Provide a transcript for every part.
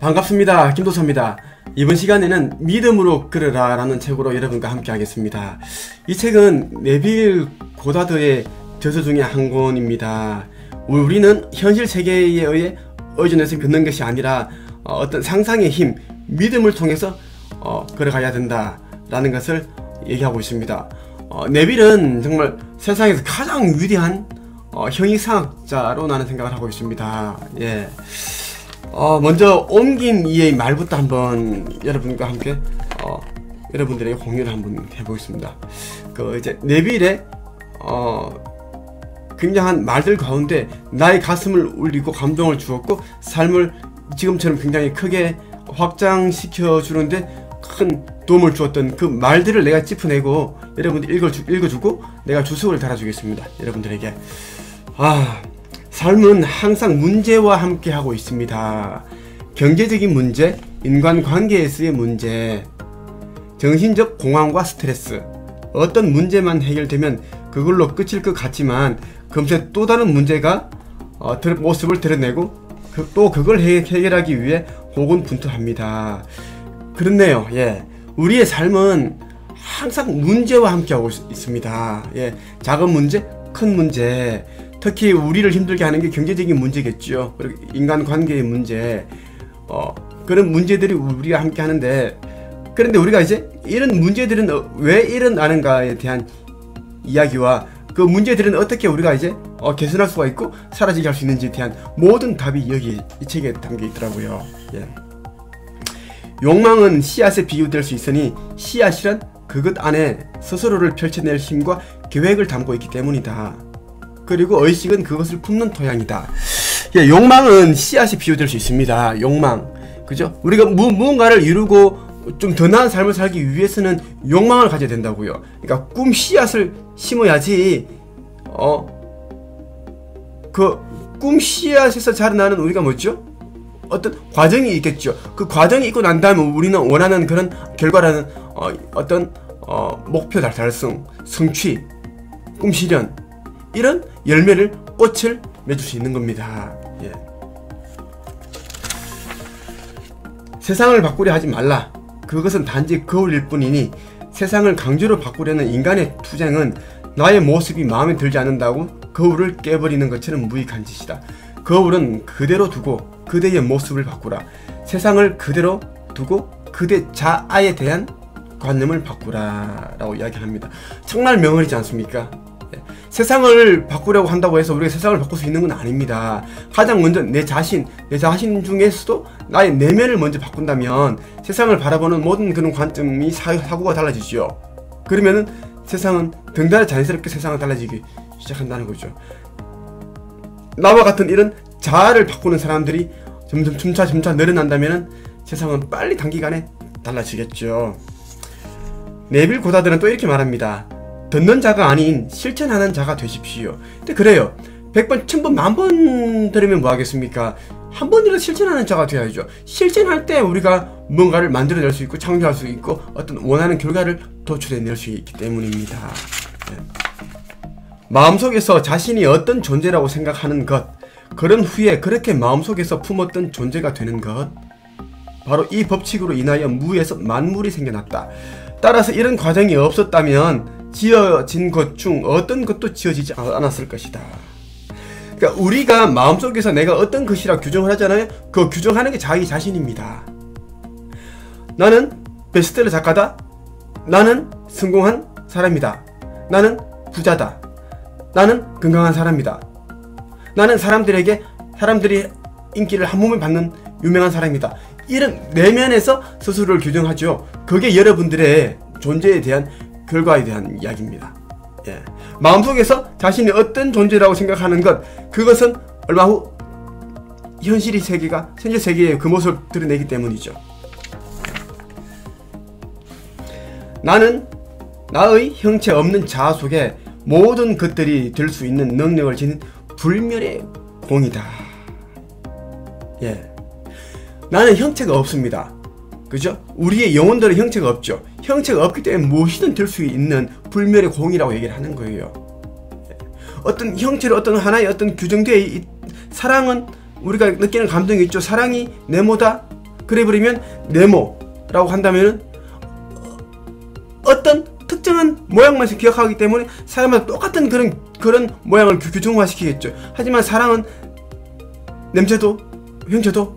반갑습니다. 김도서입니다. 이번 시간에는 믿음으로 걸어라 라는 책으로 여러분과 함께 하겠습니다. 이 책은 네빌 고다드의 저서 중에 한 권입니다. 우리는 현실 세계에 의해 의존해서 걷는 것이 아니라 어떤 상상의 힘, 믿음을 통해서 걸어가야 된다 라는 것을 얘기하고 있습니다. 네빌은 정말 세상에서 가장 위대한 형이상학자로 나는 생각을 하고 있습니다. 예. 먼저 옮긴 이의 말부터 한번 여러분과 함께 여러분들에게 공유를 한번 해보겠습니다. 이제 네빌의 굉장한 말들 가운데 나의 가슴을 울리고 감동을 주었고 삶을 지금처럼 굉장히 크게 확장시켜 주는데 큰 도움을 주었던 그 말들을 내가 짚어내고 여러분들 읽어주고 내가 주석을 달아주겠습니다. 여러분들에게. 삶은 항상 문제와 함께 하고 있습니다. 경제적인 문제, 인간관계에서의 문제, 정신적 공황과 스트레스. 어떤 문제만 해결되면 그걸로 끝일 것 같지만 금세 또 다른 문제가 모습을 드러내고 또 그걸 해결하기 위해 고군분투합니다. 그렇네요. 예. 우리의 삶은 항상 문제와 함께 하고 있습니다. 예. 작은 문제, 큰 문제. 특히 우리를 힘들게 하는 게 경제적인 문제겠죠. 그리고 인간관계의 문제, 그런 문제들이 우리가 함께 하는데, 그런데 우리가 이제 이런 문제들은 왜 일어나는가에 대한 이야기와 그 문제들은 어떻게 우리가 이제 개선할 수가 있고 사라지게 할 수 있는지에 대한 모든 답이 여기 이 책에 담겨 있더라고요. 예. 욕망은 씨앗에 비유될 수 있으니 씨앗이란 그것 안에 스스로를 펼쳐낼 힘과 계획을 담고 있기 때문이다. 그리고 의식은 그것을 품는 토양이다. 예, 욕망은 씨앗이 비유될 수 있습니다. 욕망, 그죠? 우리가 무언가를 이루고 좀 더 나은 삶을 살기 위해서는 욕망을 가져야 된다고요. 그러니까 꿈 씨앗을 심어야지. 그 꿈 씨앗에서 자라나는 우리가 뭐죠? 어떤 과정이 있겠죠. 그 과정이 있고 난 다음에 우리는 원하는 그런 결과라는 어떤 목표 달성, 성취, 꿈 실현, 이런 열매를, 꽃을 맺을 수 있는 겁니다. 예. 세상을 바꾸려 하지 말라. 그것은 단지 거울일 뿐이니 세상을 강제로 바꾸려는 인간의 투쟁은 나의 모습이 마음에 들지 않는다고 거울을 깨버리는 것처럼 무익한 짓이다. 거울은 그대로 두고 그대의 모습을 바꾸라. 세상을 그대로 두고 그대 자아에 대한 관념을 바꾸라 라고 이야기합니다. 정말 명언이지 않습니까? 세상을 바꾸려고 한다고 해서 우리가 세상을 바꿀 수 있는 건 아닙니다. 가장 먼저 내 자신 중에서도 나의 내면을 먼저 바꾼다면 세상을 바라보는 모든 그런 관점이 사고가 달라지죠. 그러면은 세상은 등달아 자연스럽게 세상은 달라지기 시작한다는 거죠. 나와 같은 이런 자아를 바꾸는 사람들이 점차 늘어난다면은 세상은 빨리 단기간에 달라지겠죠. 네빌 고다드는 또 이렇게 말합니다. 듣는 자가 아닌 실천하는 자가 되십시오. 근데 그래요. 100번, 1000번, 10,000번 들으면 뭐 하겠습니까? 한 번이라도 실천하는 자가 되어야죠. 실천할 때 우리가 뭔가를 만들어낼 수 있고 창조할 수 있고 어떤 원하는 결과를 도출해낼 수 있기 때문입니다. 네. 마음속에서 자신이 어떤 존재라고 생각하는 것, 그런 후에 그렇게 마음속에서 품었던 존재가 되는 것, 바로 이 법칙으로 인하여 무에서 만물이 생겨났다. 따라서 이런 과정이 없었다면 지어진 것 중 어떤 것도 지어지지 않았을 것이다. 그러니까 우리가 마음속에서 내가 어떤 것이라 규정을 하잖아요. 그 규정하는 게 자기 자신입니다. 나는 베스트셀러 작가다. 나는 성공한 사람이다. 나는 부자다. 나는 건강한 사람이다. 나는 사람들이 인기를 한 몸에 받는 유명한 사람이다. 이런 내면에서 스스로를 규정하죠. 그게 여러분들의 존재에 대한 결과에 대한 이야기입니다. 예. 마음속에서 자신이 어떤 존재라고 생각하는 것, 그것은 얼마 후 현실 세계의 그 모습을 드러내기 때문이죠. 나는 나의 형체 없는 자아 속에 모든 것들이 될 수 있는 능력을 지닌 불멸의 공이다. 예. 나는 형체가 없습니다. 그죠? 우리의 영혼들은 형체가 없죠. 형체가 없기 때문에 무엇이든 될 수 있는 불멸의 공이라고 얘기를 하는 거예요. 어떤 형체로 어떤 하나의 어떤 규정되어 사랑은 우리가 느끼는 감동이 있죠. 사랑이 네모다. 그래버리면 네모라고 한다면은 어떤 특정한 모양만 기억하기 때문에 사람마다 똑같은 그런 모양을 규정화시키겠죠. 하지만 사랑은 냄새도 형체도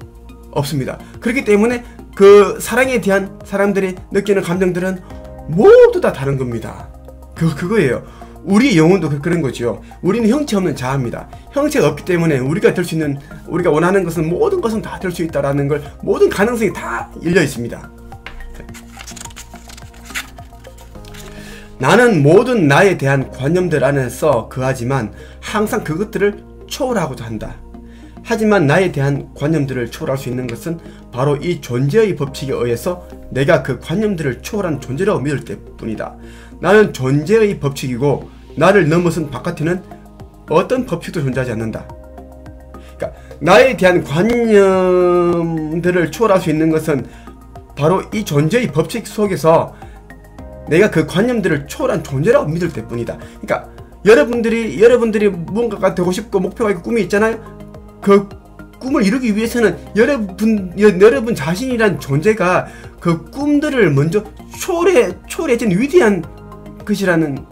없습니다. 그렇기 때문에 그 사랑에 대한 사람들이 느끼는 감정들은 모두 다 다른 겁니다. 그거예요. 우리 영혼도 그런 거죠. 우리는 형체 없는 자아입니다. 형체가 없기 때문에 우리가 될 수 있는, 우리가 원하는 것은 모든 것은 다 될 수 있다라는 걸, 모든 가능성이 다 열려 있습니다. 나는 모든 나에 대한 관념들 안에서 거하지만 항상 그것들을 초월하고자 한다. 하지만 나에 대한 관념들을 초월할 수 있는 것은 바로 이 존재의 법칙에 의해서 내가 그 관념들을 초월한 존재라고 믿을 때뿐이다. 나는 존재의 법칙이고 나를 넘어선 바깥에는 어떤 법칙도 존재하지 않는다. 그러니까 나에 대한 관념들을 초월할 수 있는 것은 바로 이 존재의 법칙 속에서 내가 그 관념들을 초월한 존재라고 믿을 때뿐이다. 그러니까 여러분들이 무언가가 되고 싶고 목표가 있고 꿈이 있잖아요. 그 꿈을 이루기 위해서는 여러분 자신이란 존재가 그 꿈들을 먼저 초월해진 위대한 것이라는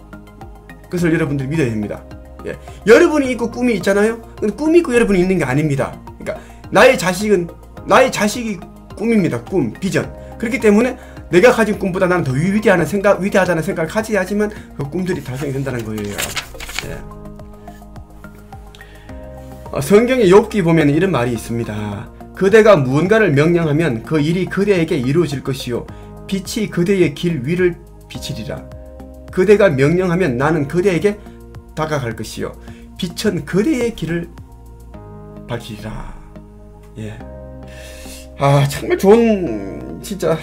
것을 여러분들이 믿어야 됩니다. 예. 여러분이 있고 꿈이 있잖아요. 근데 꿈이 있고 여러분이 있는 게 아닙니다. 그러니까 나의 자식이 꿈입니다. 꿈, 비전. 그렇기 때문에 내가 가진 꿈보다 나는 더 위대하다는 생각을 가져야지만 그 꿈들이 달성이 된다는 거예요. 예. 성경의 욥기 보면 이런 말이 있습니다. 그대가 무언가를 명령하면 그 일이 그대에게 이루어질 것이요 빛이 그대의 길 위를 비치리라. 그대가 명령하면 나는 그대에게 다가갈 것이요 빛은 그대의 길을 밝히리라. 예. 정말 좋은, 진짜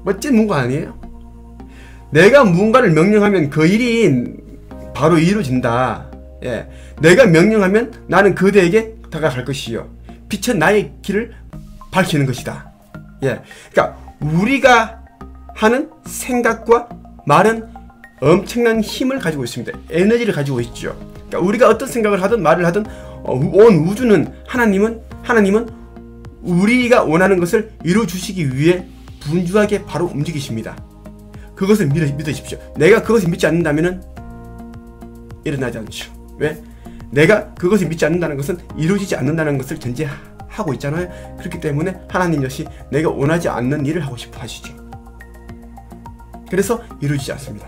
멋진 문구 아니에요? 내가 무언가를 명령하면 그 일이 바로 이루어진다. 예. 내가 명령하면 나는 그대에게 다가갈 것이요 빛은 나의 길을 밝히는 것이다. 예. 그러니까 우리가 하는 생각과 말은 엄청난 힘을 가지고 있습니다. 에너지를 가지고 있죠. 그러니까 우리가 어떤 생각을 하든 말을 하든 온 우주는 하나님은 우리가 원하는 것을 이루어 주시기 위해 분주하게 바로 움직이십니다. 그것을 믿으십시오. 내가 그것을 믿지 않는다면은 일어나지 않죠. 왜? 내가 그것을 믿지 않는다는 것은 이루어지지 않는다는 것을 전제하고 있잖아요. 그렇기 때문에 하나님 역시 내가 원하지 않는 일을 하고 싶어 하시죠. 그래서 이루어지지 않습니다.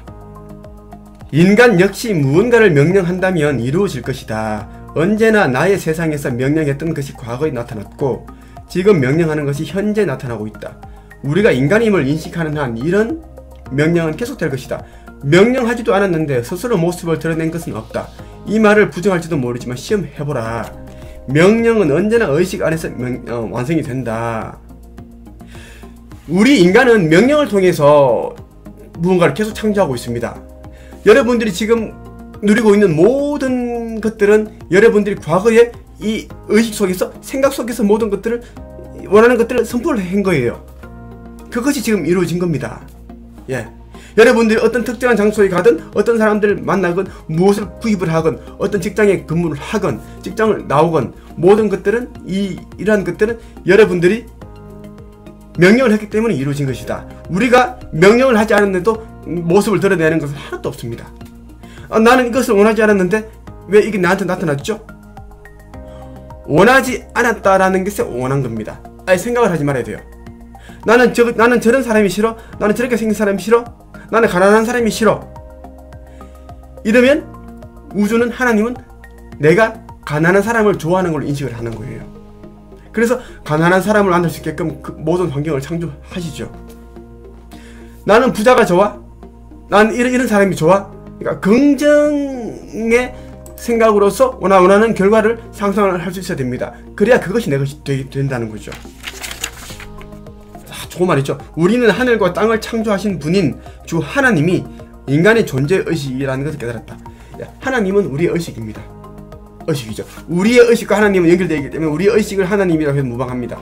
인간 역시 무언가를 명령한다면 이루어질 것이다. 언제나 나의 세상에서 명령했던 것이 과거에 나타났고 지금 명령하는 것이 현재 나타나고 있다. 우리가 인간임을 인식하는 한 이런 명령은 계속될 것이다. 명령하지도 않았는데 스스로 모습을 드러낸 것은 없다. 이 말을 부정할지도 모르지만 시험해보라. 명령은 언제나 의식 안에서 완성이 된다. 우리 인간은 명령을 통해서 무언가를 계속 창조하고 있습니다. 여러분들이 지금 누리고 있는 모든 것들은 여러분들이 과거에 이 의식 속에서, 생각 속에서 모든 것들을, 원하는 것들을 선포를 한 거예요. 그것이 지금 이루어진 겁니다. 예. 여러분들이 어떤 특정한 장소에 가든, 어떤 사람들을 만나건, 무엇을 구입을 하건, 어떤 직장에 근무를 하건, 직장을 나오건, 모든 것들은, 이러한 것들은 여러분들이 명령을 했기 때문에 이루어진 것이다. 우리가 명령을 하지 않았는데도 모습을 드러내는 것은 하나도 없습니다. 나는 이것을 원하지 않았는데 왜 이게 나한테 나타났죠? 원하지 않았다라는 것에 원한 겁니다. 생각을 하지 말아야 돼요. 나는 저런 사람이 싫어. 나는 저렇게 생긴 사람이 싫어. 나는 가난한 사람이 싫어. 이러면 우주는, 하나님은 내가 가난한 사람을 좋아하는 걸로 인식을 하는 거예요. 그래서 가난한 사람을 만날 수 있게끔 그 모든 환경을 창조하시죠. 나는 부자가 좋아. 나는 이런 사람이 좋아. 그러니까 긍정의 생각으로서 원하는 결과를 상상을 할 수 있어야 됩니다. 그래야 그것이 내 것이 된다는 거죠. 좋은 말이죠. 우리는 하늘과 땅을 창조하신 분인 주 하나님이 인간의 존재 의식이라는 것을 깨달았다. 하나님은 우리의 의식입니다. 의식이죠. 우리의 의식과 하나님은 연결되어 있기 때문에 우리의 의식을 하나님이라고 해서 무방합니다.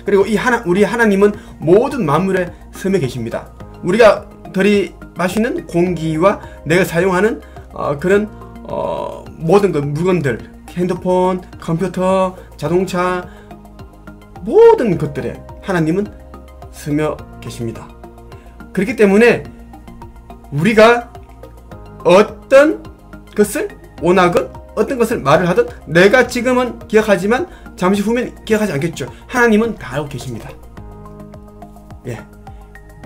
그리고 우리 하나님은 모든 만물의 섬에 계십니다. 우리가 들이마시는 공기와 내가 사용하는 그런 모든 그 물건들, 핸드폰, 컴퓨터, 자동차, 모든 것들에 하나님은 스며 계십니다. 그렇기 때문에 우리가 어떤 것을 원하건 어떤 것을 말을 하든 내가 지금은 기억하지만 잠시 후면 기억하지 않겠죠. 하나님은 다 알고 계십니다. 예.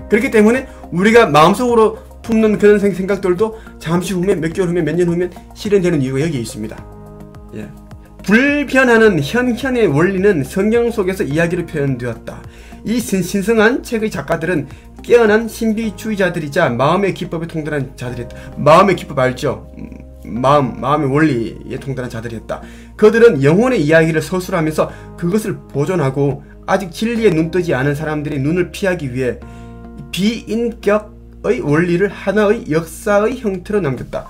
그렇기 때문에 우리가 마음속으로 품는 그런 생각들도 잠시 후면, 몇 개월 후면, 몇 년 후면 실현되는 이유가 여기에 있습니다. 예. 불변하는 현현의 원리는 성경 속에서 이야기로 표현되었다. 이 신성한 책의 작가들은 깨어난 신비주의자들이자 마음의 기법에 통달한 자들이었다. 마음의 기법 알죠? 마음의 원리에 통달한 자들이었다. 그들은 영혼의 이야기를 서술하면서 그것을 보존하고 아직 진리에 눈뜨지 않은 사람들의 눈을 피하기 위해 비인격의 원리를 하나의 역사의 형태로 남겼다.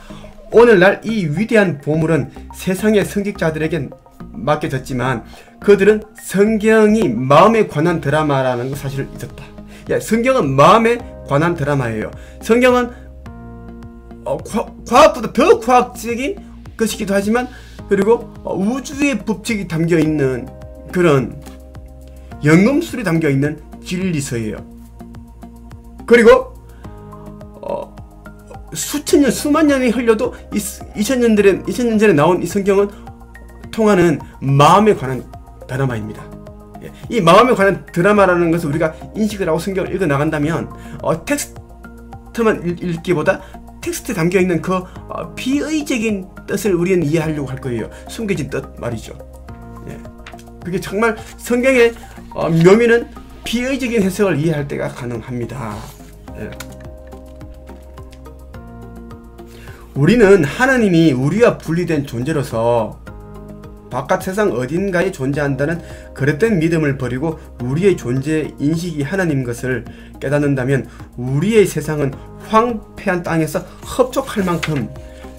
오늘날 이 위대한 보물은 세상의 성직자들에게 맡겨졌지만 그들은 성경이 마음에 관한 드라마라는 거 사실을 잊었다. 야, 성경은 마음에 관한 드라마예요. 성경은 과학보다 더 과학적인 것이기도 하지만 그리고 우주의 법칙이 담겨있는 그런 연금술이 담겨있는 진리서예요. 그리고 수천 년, 수만 년이 흘려도 2000년 전에 나온 이 성경은 통하는 마음에 관한 드라마입니다. 이 마음에 관한 드라마라는 것을 우리가 인식을 하고 성경을 읽어 나간다면 텍스트만 읽기보다 텍스트에 담겨있는 그 비의적인 뜻을 우리는 이해하려고 할 거예요. 숨겨진 뜻 말이죠. 예. 그게 정말 성경의 묘미는 비의적인 해석을 이해할 때가 가능합니다. 예. 우리는 하나님이 우리와 분리된 존재로서 바깥 세상 어딘가에 존재한다는 그릇된 믿음을 버리고 우리의 존재 인식이 하나님 것을 깨닫는다면 우리의 세상은 황폐한 땅에서 흡족할 만큼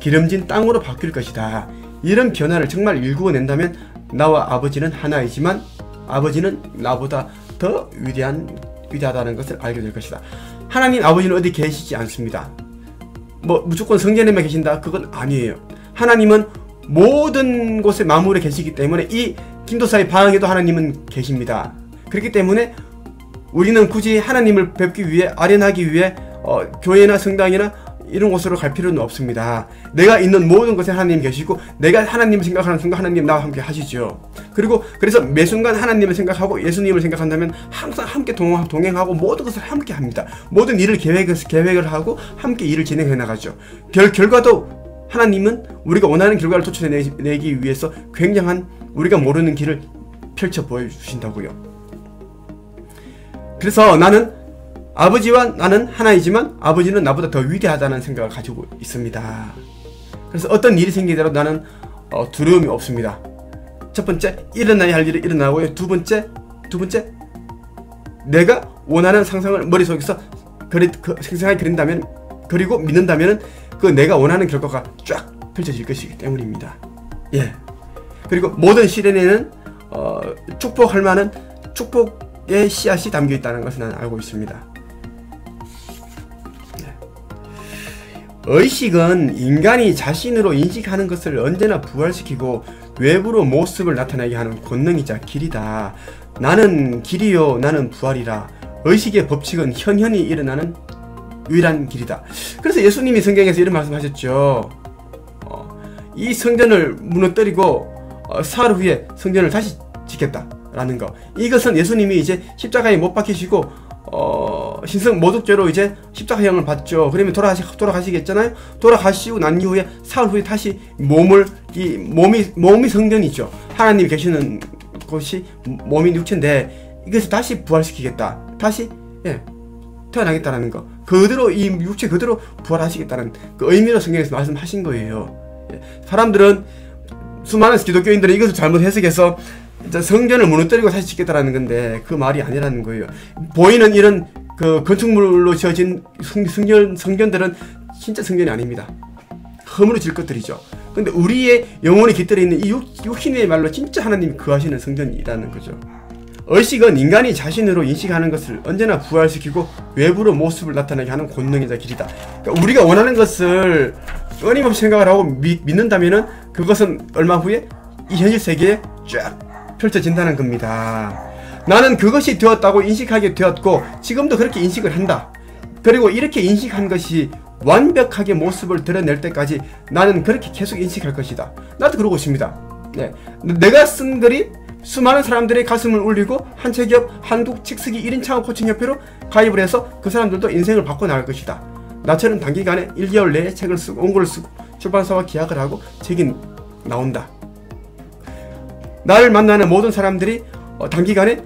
기름진 땅으로 바뀔 것이다. 이런 변화를 정말 일구어낸다면 나와 아버지는 하나이지만 아버지는 나보다 더 위대하다는 것을 알게 될 것이다. 하나님 아버지는 어디 계시지 않습니다. 무조건 성전에만 계신다? 그건 아니에요. 하나님은 모든 곳에 만물에 계시기 때문에 이 김도사의 방에도 하나님은 계십니다. 그렇기 때문에 우리는 굳이 하나님을 뵙기 위해 아련하기 위해 교회나 성당이나 이런 곳으로 갈 필요는 없습니다. 내가 있는 모든 곳에 하나님 계시고 내가 하나님을 생각하는 순간 하나님 나와 함께 하시죠. 그래서 매 순간 하나님을 생각하고 예수님을 생각한다면 항상 함께 동행하고 모든 것을 함께 합니다. 모든 일을 계획을 하고 함께 일을 진행해 나가죠. 결과도 하나님은 우리가 원하는 결과를 도출해내기 위해서 굉장한 우리가 모르는 길을 펼쳐 보여주신다고요. 그래서 아버지와 나는 하나이지만 아버지는 나보다 더 위대하다는 생각을 가지고 있습니다. 그래서 어떤 일이 생기더라도 나는 두려움이 없습니다. 첫 번째, 일어나야 할 일이 일어나고요. 두 번째, 내가 원하는 상상을 머릿속에서 생생하게 그린다면, 그리고 믿는다면 그 내가 원하는 결과가 쫙 펼쳐질 것이기 때문입니다. 예. 그리고 모든 시련에는 축복할 만한 축복의 씨앗이 담겨 있다는 것을 나는 알고 있습니다. 의식은 인간이 자신으로 인식하는 것을 언제나 부활시키고 외부로 모습을 나타내게 하는 권능이자 길이다. 나는 길이요 나는 부활이라. 의식의 법칙은 현현히 일어나는 유일한 길이다. 그래서 예수님이 성경에서 이런 말씀하셨죠. 이 성전을 무너뜨리고 사흘 후에 성전을 다시 짓겠다라는 거. 이것은 예수님이 이제 십자가에 못 박히시고 신성 모독죄로 이제 십자가형을 받죠. 그러면 돌아가시겠잖아요. 돌아가시고 난 이후에 사흘 후에 다시 몸이 성전이죠. 하나님이 계시는 곳이 몸이 육체인데 이것을 다시 부활시키겠다. 다시 태어나겠다라는 거. 그대로 이 육체 그대로 부활하시겠다는 그 의미로 성경에서 말씀하신 거예요. 사람들은 수많은 기독교인들은 이것을 잘못 해석해서 성전을 무너뜨리고 다시 짓겠다라는 건데 그 말이 아니라는 거예요. 보이는 이런 그 건축물로 지어진 성전들은 진짜 성전이 아닙니다. 허물어질 것들이죠. 근데 우리의 영혼이 깃들어 있는 이 육신의 말로 진짜 하나님이 거하시는 성전이라는 거죠. 의식은 인간이 자신으로 인식하는 것을 언제나 부활시키고 외부로 모습을 나타나게 하는 권능이자 길이다. 그러니까 우리가 원하는 것을 끊임없이 생각을 하고 믿는다면은 그것은 얼마 후에 이 현실 세계에 쫙 펼쳐진다는 겁니다. 나는 그것이 되었다고 인식하게 되었고 지금도 그렇게 인식을 한다. 그리고 이렇게 인식한 것이 완벽하게 모습을 드러낼 때까지 나는 그렇게 계속 인식할 것이다. 나도 그러고 있습니다. 네. 내가 쓴 글이 수많은 사람들의 가슴을 울리고 한책기업 한국 책쓰기 1인 창업 코칭 협회로 가입을 해서 그 사람들도 인생을 바꿔나갈 것이다. 나처럼 단기간에 1개월 내에 책을 쓰고 원고를 쓰고 출판사와 계약을 하고 책이 나온다. 나를 만나는 모든 사람들이 단기간에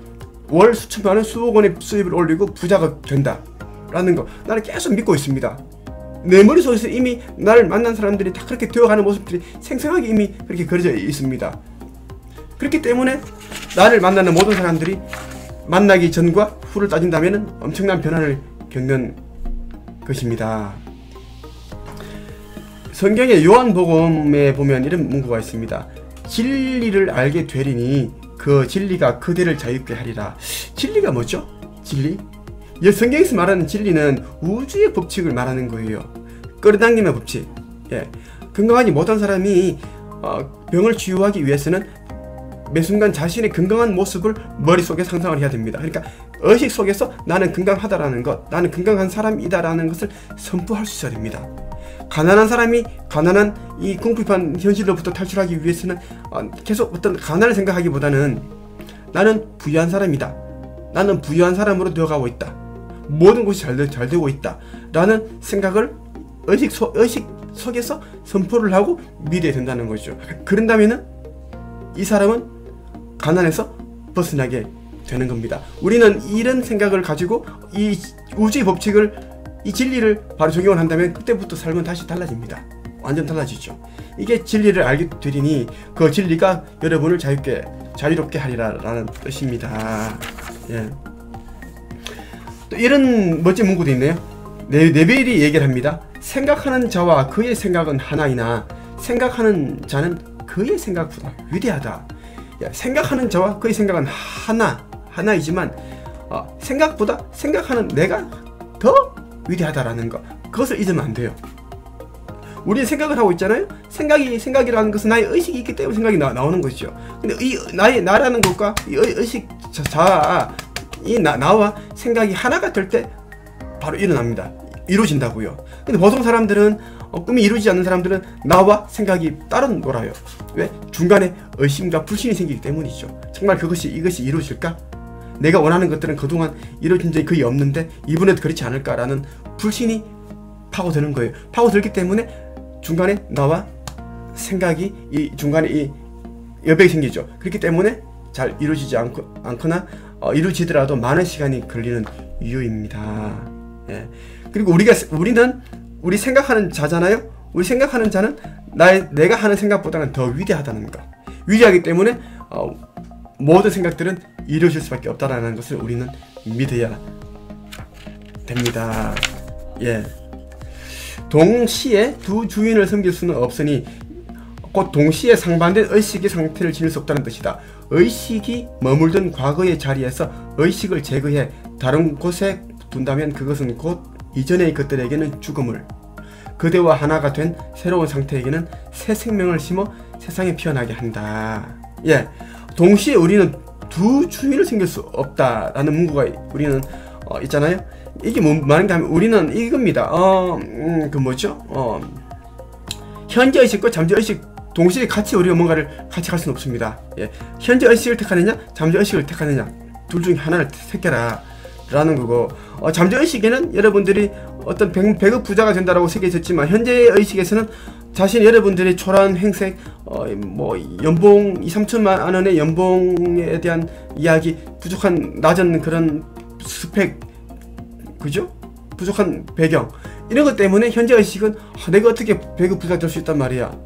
월 수천만원 수억 원의 수입을 올리고 부자가 된다 라는 거 나는 계속 믿고 있습니다. 내 머릿속에서 이미 나를 만난 사람들이 다 그렇게 되어가는 모습들이 생생하게 이미 그렇게 그려져 있습니다. 그렇기 때문에 나를 만나는 모든 사람들이 만나기 전과 후를 따진다면 엄청난 변화를 겪는 것입니다. 성경의 요한복음에 보면 이런 문구가 있습니다. 진리를 알게 되리니 그 진리가 그대를 자유케 하리라. 진리가 뭐죠? 진리? 성경에서 말하는 진리는 우주의 법칙을 말하는 거예요. 끌어당김의 법칙. 예. 건강하지 못한 사람이 병을 치유하기 위해서는 매 순간 자신의 건강한 모습을 머릿속에 상상을 해야 됩니다. 그러니까 의식 속에서 나는 건강하다라는 것, 나는 건강한 사람이다라는 것을 선포할 수 있어야 됩니다. 가난한 사람이 가난한 이 궁핍한 현실로부터 탈출하기 위해서는 계속 어떤 가난을 생각하기보다는 나는 부유한 사람이다. 나는 부유한 사람으로 되어가고 있다. 모든 것이 잘 되고 있다. 라는 생각을 의식 속에서 선포를 하고 믿어야 된다는 거죠. 그런다면은 이 사람은 가난에서 벗어나게 되는 겁니다. 우리는 이런 생각을 가지고 이 우주의 법칙을, 이 진리를 바로 적용을 한다면 그때부터 삶은 다시 달라집니다. 완전 달라지죠. 이게 진리를 알게 되리니 그 진리가 여러분을 자유롭게 하리라 라는 뜻입니다. 예. 또 이런 멋진 문구도 있네요. 네벨이 얘기를 합니다. 생각하는 자와 그의 생각은 하나이나 생각하는 자는 그의 생각보다 위대하다. 생각하는 자와 그의 생각은 하나이지만 생각보다 생각하는 내가 더 위대하다라는 거, 그것을 잊으면 안 돼요. 우리는 생각을 하고 있잖아요. 생각이라는 것은 나의 의식이 있기 때문에 생각이 나오는 것이죠. 근데 이 나라는 것과 이 의식 나와 생각이 하나가 될 때 바로 일어납니다. 이루어진다고요. 근데 보통 사람들은 꿈이 이루어지지 않는 사람들은 나와 생각이 따로 놀아요. 왜? 중간에 의심과 불신이 생기기 때문이죠. 정말 이것이 이루어질까? 내가 원하는 것들은 그동안 이루어진 적이 거의 없는데 이번에도 그렇지 않을까라는 불신이 파고드는 거예요. 파고들기 때문에 중간에 나와 생각이 중간에 이 여백이 생기죠. 그렇기 때문에 잘 이루어지지 않거나 이루어지더라도 많은 시간이 걸리는 이유입니다. 예. 그리고 우리는 우리 생각하는 자잖아요. 우리 생각하는 자는 내가 하는 생각보다는 더 위대하다는 거. 위대하기 때문에 모든 생각들은 이루어질 수밖에 없다라는 것을 우리는 믿어야 됩니다. 예. 동시에 두 주인을 섬길 수는 없으니 곧 동시에 상반된 의식의 상태를 지닐 수 없다는 뜻이다. 의식이 머물던 과거의 자리에서 의식을 제거해 다른 곳에 둔다면 그것은 곧 이전의 것들에게는 죽음을, 그대와 하나가 된 새로운 상태에게는 새 생명을 심어 세상에 피어나게 한다. 예, 동시에 우리는 두 주인을 섬길 수 없다라는 문구가 우리는 있잖아요. 이게 말하는 하면 우리는 이겁니다. 현재 의식과 잠재 의식 동시에 같이 우리가 뭔가를 같이 갈 수는 없습니다. 예, 현재 의식을 택하느냐 잠재 의식을 택하느냐 둘 중에 하나를 택해라 라는 거고, 잠재 의식에는 여러분들이 어떤 배급 부자가 된다라고 새겨졌지만 현재 의식에서는 여러분들이 초라한 행색, 연봉 2-3천만 원의 연봉에 대한 이야기, 부족한 낮은 그런 스펙, 그죠? 부족한 배경, 이런 것 때문에 현재 의식은 내가 어떻게 배급 부자가 될 수 있단 말이야,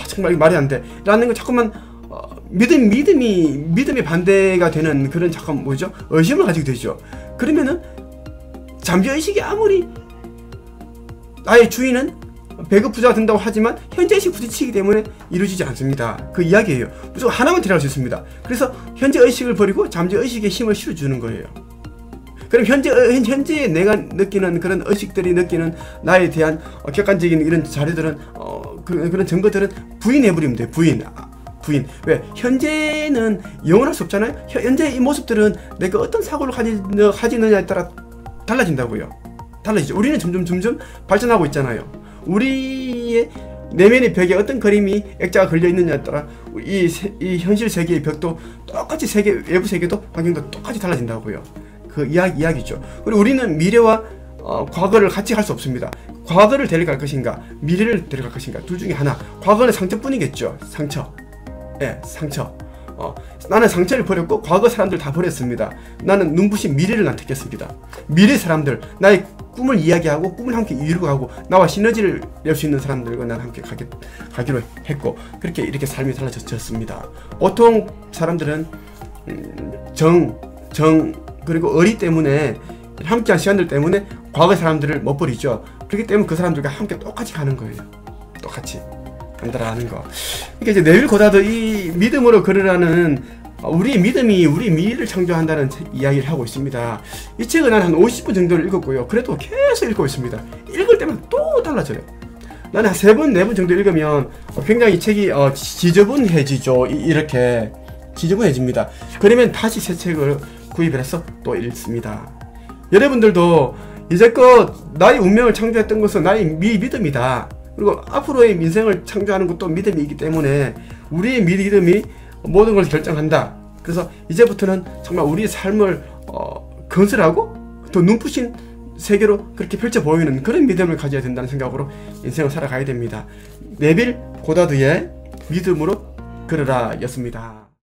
정말 말이 안 돼 라는 거 자꾸만 믿음이 반대가 되는 그런 의심을 가지게 되죠. 그러면은 잠재의식이 아무리 나의 주인은 배급 부자가 된다고 하지만 현재의식 부딪히기 때문에 이루어지지 않습니다. 그 이야기예요. 무조건 하나만 데려갈 수 있습니다. 그래서 현재의식을 버리고 잠재의식에 힘을 실어주는 거예요. 그럼 현재에 내가 느끼는 그런 의식들이 느끼는 나에 대한 객관적인 이런 자료들은 그런 증거들은 부인해버리면 돼요. 부인. 왜? 현재는 영원할 수 없잖아요. 현재 이 모습들은 내가 어떤 사고를 가지느냐에 따라 달라진다고요. 달라지죠. 우리는 점점 발전하고 있잖아요. 우리의 내면의 벽에 어떤 그림이 액자가 걸려 있느냐에 따라 이 현실 세계의 벽도 똑같이 외부 세계도 환경도 똑같이 달라진다고요. 그 이야기죠. 그리고 우리는 미래와 과거를 같이 갈 수 없습니다. 과거를 데려갈 것인가, 미래를 데려갈 것인가, 둘 중에 하나. 과거는 상처뿐이겠죠. 상처. 예, 상처. 나는 상처를 버렸고 과거 사람들 다 버렸습니다. 나는 눈부신 미래를 선택했습니다. 미래 사람들, 나의 꿈을 이야기하고 꿈을 함께 이루고 가고 나와 시너지를 낼 수 있는 사람들과 난 함께 가기로 했고, 그렇게 이렇게 삶이 달라졌습니다. 보통 사람들은 그리고 의리 때문에, 함께한 시간들 때문에 과거 사람들을 못 버리죠. 그렇기 때문에 그 사람들과 함께 똑같이 가는 거예요. 똑같이 간다라는 거. 그러니까 이제 네빌 고다드 이 믿음으로 걸으라는, 우리의 믿음이 우리 미래를 창조한다는 이야기를 하고 있습니다. 이 책은 한 50분 정도를 읽었고요. 그래도 계속 읽고 있습니다. 읽을 때마다 또 달라져요. 나는 한 3번, 4번 정도 읽으면 굉장히 책이 지저분해지죠. 이렇게 지저분해집니다. 그러면 다시 새 책을 구입을 해서 또 읽습니다. 여러분들도 이제껏 나의 운명을 창조했던 것은 나의 믿음이다. 그리고 앞으로의 인생을 창조하는 것도 믿음이기 때문에 우리의 믿음이 모든 걸 결정한다. 그래서 이제부터는 정말 우리의 삶을 건설하고 더 눈부신 세계로 그렇게 펼쳐 보이는 그런 믿음을 가져야 된다는 생각으로 인생을 살아가야 됩니다. 네빌 고다드의 믿음으로 걸으라 였습니다.